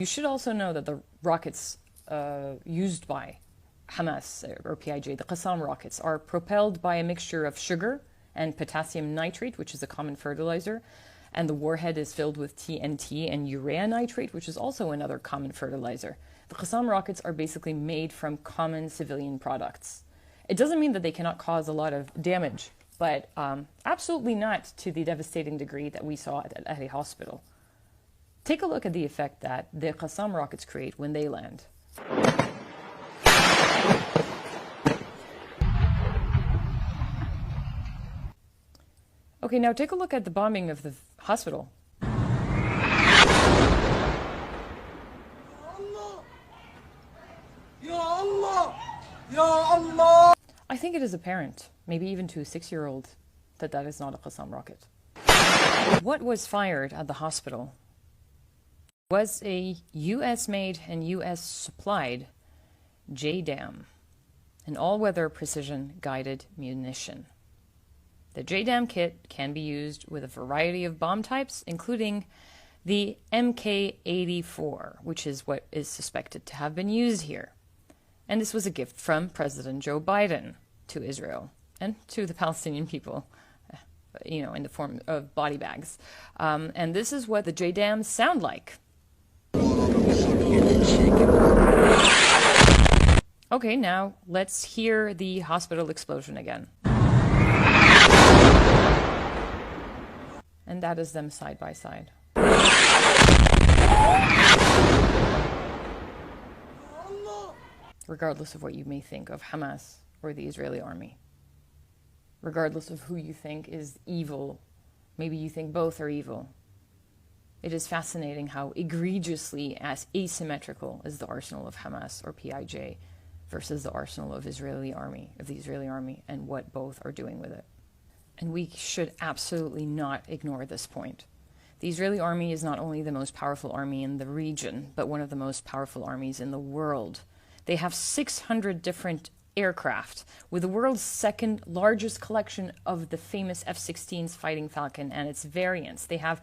You should also know that the rockets used by Hamas or PIJ, the Qassam rockets, are propelled by a mixture of sugar and potassium nitrate, which is a common fertilizer, and the warhead is filled with TNT and urea nitrate, which is also another common fertilizer. The Qassam rockets are basically made from common civilian products. It doesn't mean that they cannot cause a lot of damage, but absolutely not to the devastating degree that we saw at Al Ahli Hospital. Take a look at the effect that the Qassam rockets create when they land. Okay, now take a look at the bombing of the hospital. I think it is apparent, maybe even to a 6-year-old, that that is not a Qassam rocket. What was fired at the hospital was a US-made and US-supplied JDAM, an all-weather precision-guided munition. The JDAM kit can be used with a variety of bomb types, including the Mk-84, which is what is suspected to have been used here. And this was a gift from President Joe Biden to Israel and to the Palestinian people, in the form of body bags. And this is what the JDAMs sound like. Okay, now let's hear the hospital explosion again. And that is them side by side. Regardless of what you may think of Hamas or the Israeli army. Regardless of who you think is evil, maybe you think both are evil. It is fascinating how egregiously as asymmetrical is the arsenal of Hamas or PIJ versus the arsenal of the Israeli army, and what both are doing with it. And we should absolutely not ignore this point. The Israeli army is not only the most powerful army in the region, but one of the most powerful armies in the world. They have 600 different aircraft, with the world's second largest collection of the famous F-16s Fighting Falcon and its variants. They have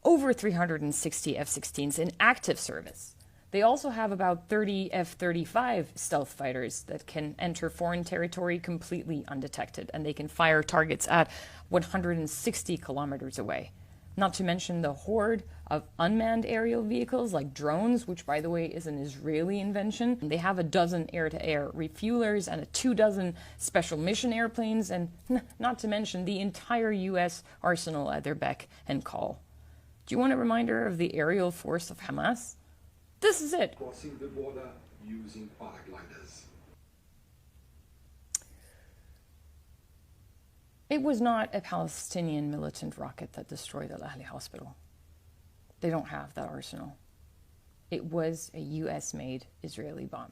over 360 F-16s in active service. They also have about 30 F-35 stealth fighters that can enter foreign territory completely undetected, and they can fire targets at 160 kilometers away. Not to mention the horde of unmanned aerial vehicles like drones, which, by the way, is an Israeli invention. They have a dozen air-to-air refuelers and 24 special mission airplanes, and not to mention the entire U.S. arsenal at their beck and call. Do you want a reminder of the aerial force of Hamas? This is it. Crossing the border using paragliders. It was not a Palestinian militant rocket that destroyed Al Ahli Hospital. They don't have that arsenal. It was a US-made Israeli bomb.